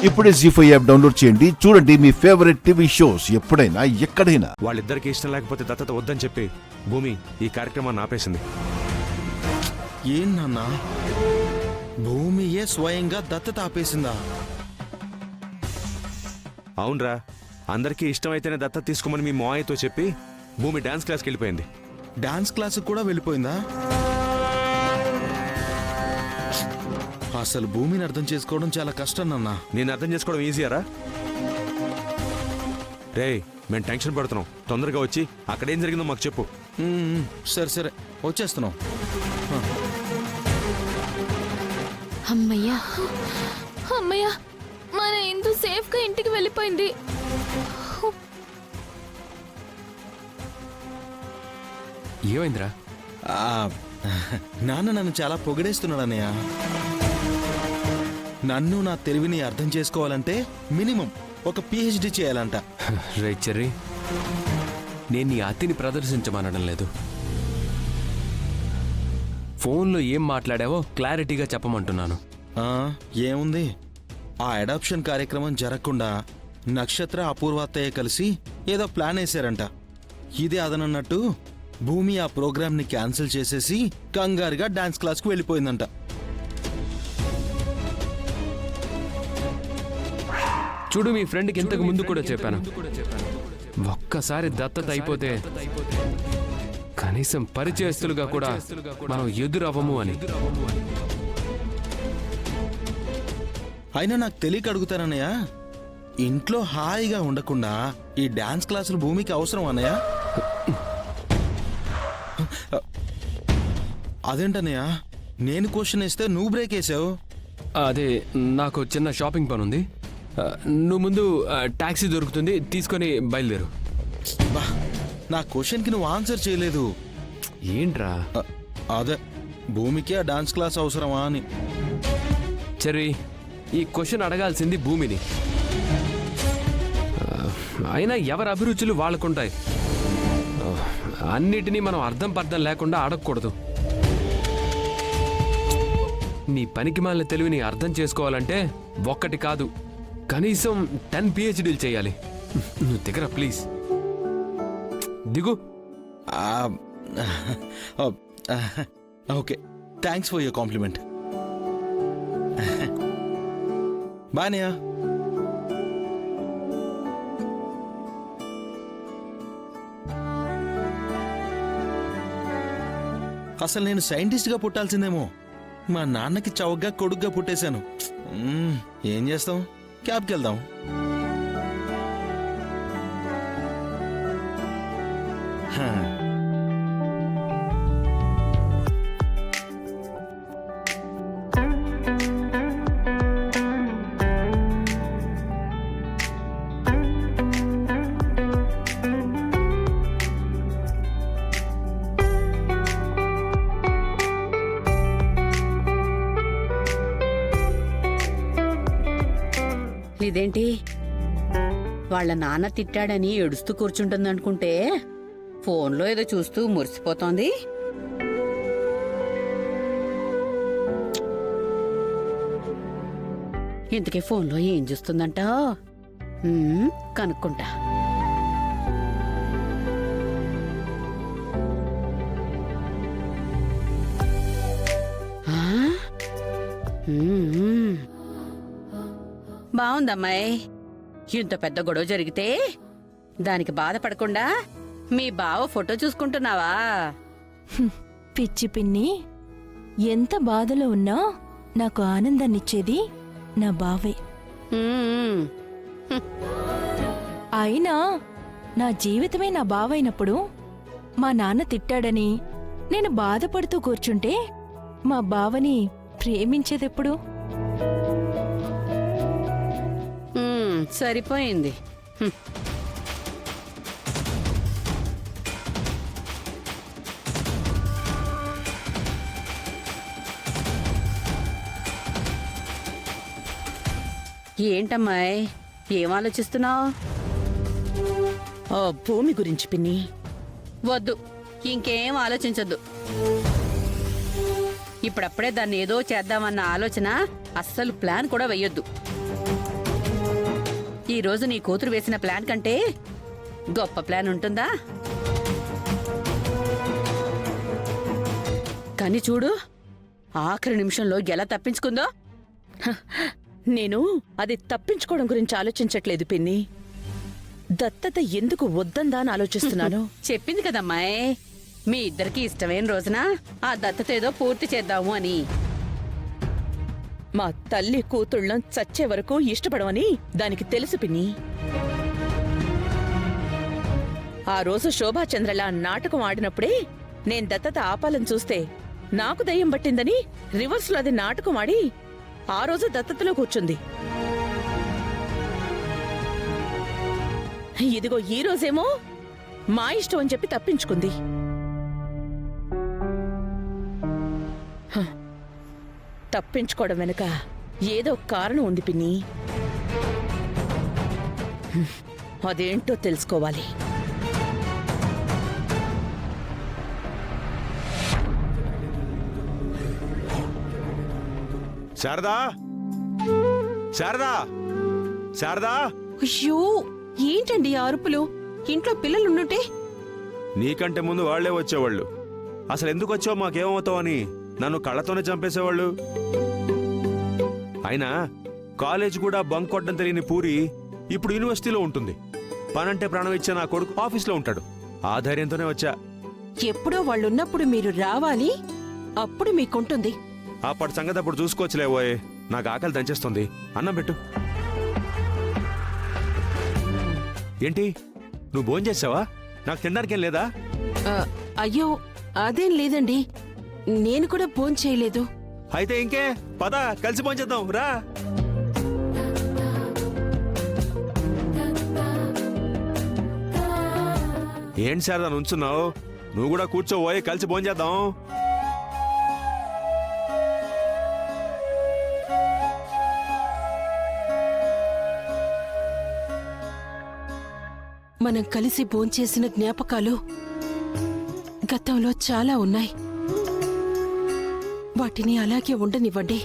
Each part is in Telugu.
ఇప్పుడే జీ5 యాప్ డౌన్లోడ్ చేయండి. చూడండి మీ ఫేవరెట్ టీవీ షోస్ ఎప్పుడైనా ఎక్కడైనా. వాళ్ళిద్దరికి ఇష్టం లేకపోతే దత్తత వద్దని చెప్పి భూమి ఈ కార్యక్రమాన్ని ఆపేసింది. ఏం నాన్న, భూమియే స్వయంగా దత్తత ఆపేసిందా? అవునరా, అందరికీ ఇష్టమైతేనే దత్తత తీసుకోమని మీ మావయ్యతో చెప్పి భూమి డాన్స్ క్లాస్కి వెళ్ళిపోయింది. డాన్స్ క్లాస్ కూడా వెళ్ళిపోయిందా? అసలు భూమిని అర్థం చేసుకోవడం చాలా కష్టం నాన్న. నేను అర్థం చేసుకోవడం ఈజీయారా? రే, మేము టెన్షన్ పడుతున్నాం, తొందరగా వచ్చి అక్కడేం జరిగిందో మాకు చెప్పు. సరే సరే, వచ్చేస్తున్నాం. అమ్మయ్యా అమ్మయ్యా, మన ఇందు సేఫ్ గా ఇంటికి వెళ్ళిపోయింది. ఏమైందిరా? నాన్న నన్ను చాలా పొగిడేస్తున్నాడన్నయ్య. నన్ను నా తెలివిని అర్థం చేసుకోవాలంటే మినిమం ఒక పిహెచ్డి చేయాలంట. రైట్ చెర్రీ, నేను నీ అతిని ప్రదర్శించమనడం లేదు. ఫోన్లో ఏం మాట్లాడావో క్లారిటీగా చెప్పమంటున్నాను. ఏముంది, ఆ అడాప్షన్ కార్యక్రమం జరగకుండా నక్షత్ర అపూర్వాత్తయ్య కలిసి ఏదో ప్లాన్ వేశారంట. ఇదే అదనన్నట్టు భూమి ఆ ప్రోగ్రామ్ని క్యాన్సిల్ చేసేసి కంగారుగా డాన్స్ క్లాస్కు వెళ్ళిపోయిందంట. చూడు, మీ ఫ్రెండ్కి ఇంతకు ముందు కూడా చెప్పాను, ఒక్కసారి దత్తత అయిపోతే కనీసం పరిచయస్తులుగా కూడా మనం ఎదురవ్వము అని. అయినా నాకు తెలియక అడుగుతానన్నయ్య, ఇంట్లో హాయిగా ఉండకుండా ఈ డాన్స్ క్లాసులు భూమికి అవసరం అన్నయ్య? అదేంటన్నయ్య, నేను క్వశ్చన్ వేస్తే నువ్వు బ్రేక్ వేసావు. అదే, నాకు చిన్న షాపింగ్ పని ఉంది. నువ్వు ముందు టాక్సీ దొరుకుతుంది, తీసుకొని బయలుదేరు. బా, నా క్వశ్చన్కి నువ్వు ఆన్సర్ చేయలేదు. ఏంట్రా? అదే, భూమికి ఆ డాన్స్ క్లాస్ అవసరమా అని. చెర్రీ, ఈ క్వశ్చన్ అడగాల్సింది భూమిని. అయినా ఎవరి అభిరుచులు వాళ్ళకుంటాయి. అన్నిటినీ మనం అర్థం పర్థం లేకుండా అడగకూడదు. నీ పనికి మాలిన తెలివిని అర్థం చేసుకోవాలంటే ఒక్కటి కాదు, కనీసం 10 PhDలు చేయాలి. నువ్వు దిగరా ప్లీజ్, దిగు. Okay, thanks for your compliment. బానియా. అసలు నేను సైంటిస్ట్గా పుట్టాల్సిందేమో, మా నాన్నకి చౌకగా కొడుగ్గా పుట్టేశాను. ఏం చేస్తాం, క్యాబ్కి వెళ్దాం. ఇదేంటి, వాళ్ళ నాన్న తిట్టాడని ఏడుస్తూ కూర్చుంటుందనుకుంటే ఫోన్లో ఏదో చూస్తూ మురిసిపోతోంది. ఇంతకీ ఫోన్లో ఏం చూస్తుందంట? కనుక్కుంటా. బావుందమ్మాయి, ఇంత పెద్ద గొడవ జరిగితే దానికి బాధపడకుండా మీ బావ ఫోటో చూసుకుంటున్నావా? పిచ్చి పిన్ని, ఎంత బాధలో ఉన్నా నాకు ఆనందాన్నిచ్చేది నా బావే. అయినా నా జీవితమే నా బావైనప్పుడు మా నాన్న తిట్టాడని నేను బాధపడుతూ కూర్చుంటే మా బావని ప్రేమించేదెప్పుడు? సరిపోయింది. ఏంటమ్మాయ్, ఏం ఆలోచిస్తున్నావు? భూమి గురించి పిన్ని. వద్దు, ఇంకేం ఆలోచించద్దు. ఇప్పుడప్పుడే దాన్ని ఏదో చేద్దామన్న ఆలోచన, అస్సలు ప్లాన్ కూడా వెయ్యొద్దు. ఈ రోజు నీ కూతురు వేసిన ప్లాన్ కంటే గొప్ప ప్లాన్ ఉంటుందా? కానీ చూడు, ఆఖరి నిమిషంలో ఎలా తప్పించుకుందో. నేను అది తప్పించుకోవడం గురించి ఆలోచించట్లేదు పిన్ని. దత్తత ఎందుకు వద్దందా అని ఆలోచిస్తున్నాను. చెప్పింది కదమ్మాయ్, మీ ఇద్దరికి ఇష్టమైన రోజున ఆ దత్తత ఏదో పూర్తి చేద్దాము అని. మా తల్లి కూతుళ్ళం చచ్చే వరకు ఇష్టపడమని దానికి తెలుసు పిన్ని. ఆ రోజు శోభాచంద్రలా నాటకం ఆడినప్పుడే నేను దత్తత ఆపాలని చూస్తే నాకు దయ్యం పట్టిందని రివర్స్లో అది నాటకం ఆడి ఆ రోజు దత్తతలో కూర్చుంది. ఇదిగో ఈ రోజేమో మా ఇష్టం అని చెప్పి తప్పించుకుంది. తప్పించుకోవడం వెనుక ఏదో కారణం ఉంది పిన్ని. అదేంటో తెలుసుకోవాలి. శారదా, శారదా, శారదా, అయ్యో ఏంటండి ఆ అరుపులు? ఇంట్లో పిల్లలుండుంటే నీకంటే ముందు వాళ్లే వచ్చేవాళ్ళు. అసలు ఎందుకు వచ్చావు, మాకేమవుతావు అని నన్ను కళ్ళతోనే చంపేసేవాళ్ళు. అయినా కాలేజ్ కూడా బంక్ కొట్టడం తెలియని పూరి ఇప్పుడు యూనివర్సిటీలో ఉంటుంది. పనంటే ప్రాణం ఇచ్చే నా కొడుకు ఆఫీస్లో ఉంటాడు. ఆ ధైర్యంతోనే వచ్చా. ఎప్పుడో వాళ్ళున్నప్పుడు మీరు రావాలి, అప్పుడు మీకుంటుంది. అప్పటి సంగతి అప్పుడు చూసుకోవచ్చులేవోయ్. నాకు ఆకలి దంచేస్తుంది. అన్నం పెట్టు. ఏంటి, నువ్వు భోంచేసావా? నాకు తినడానికేం లేదా? అయ్యో అదేం లేదండి, నేను కూడా భోంచేయలేదు. అయితే ఇంకే పద, కలిసి భోంచేద్దాం రా. ఏంటి శారదా నుంచున్నావు? నువ్వు కూడా కూర్చోబోయ్, కలిసి భోంచేద్దాం. మనం కలిసి భోంచేసిన జ్ఞాపకాలు గతంలో చాలా ఉన్నాయి. వాటిని అలాగే ఉండనివ్వండి.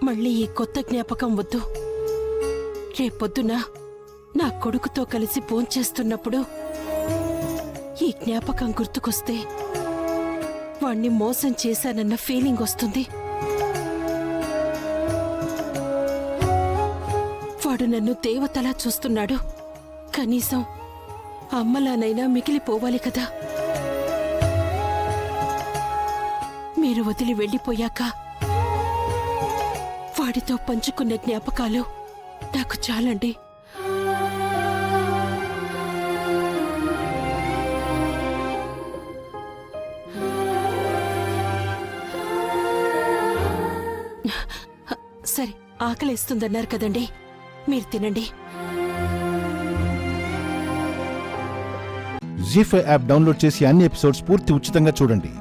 మళ్ళీ ఈ కొత్త జ్ఞాపకం వద్దు. రేపొద్దున నా కొడుకుతో కలిసి భోంచేస్తున్నప్పుడు ఈ జ్ఞాపకం గుర్తుకొస్తే వాణ్ణి మోసం చేశానన్న ఫీలింగ్ వస్తుంది. వాడు నన్ను దేవతలా చూస్తున్నాడు. కనీసం అమ్మలానైనా మిగిలిపోవాలి కదా. మీరు వదిలి వెళ్ళిపోయాక వాడితో పంచుకున్న జ్ఞాపకాలు నాకు చాలండి. సరే, ఆకలేస్తుందన్నారు కదండి, మీరు తినండి. జీ5 యాప్ డౌన్లోడ్ చేసి అన్ని ఎపిసోడ్స్ పూర్తి ఉచితంగా చూడండి.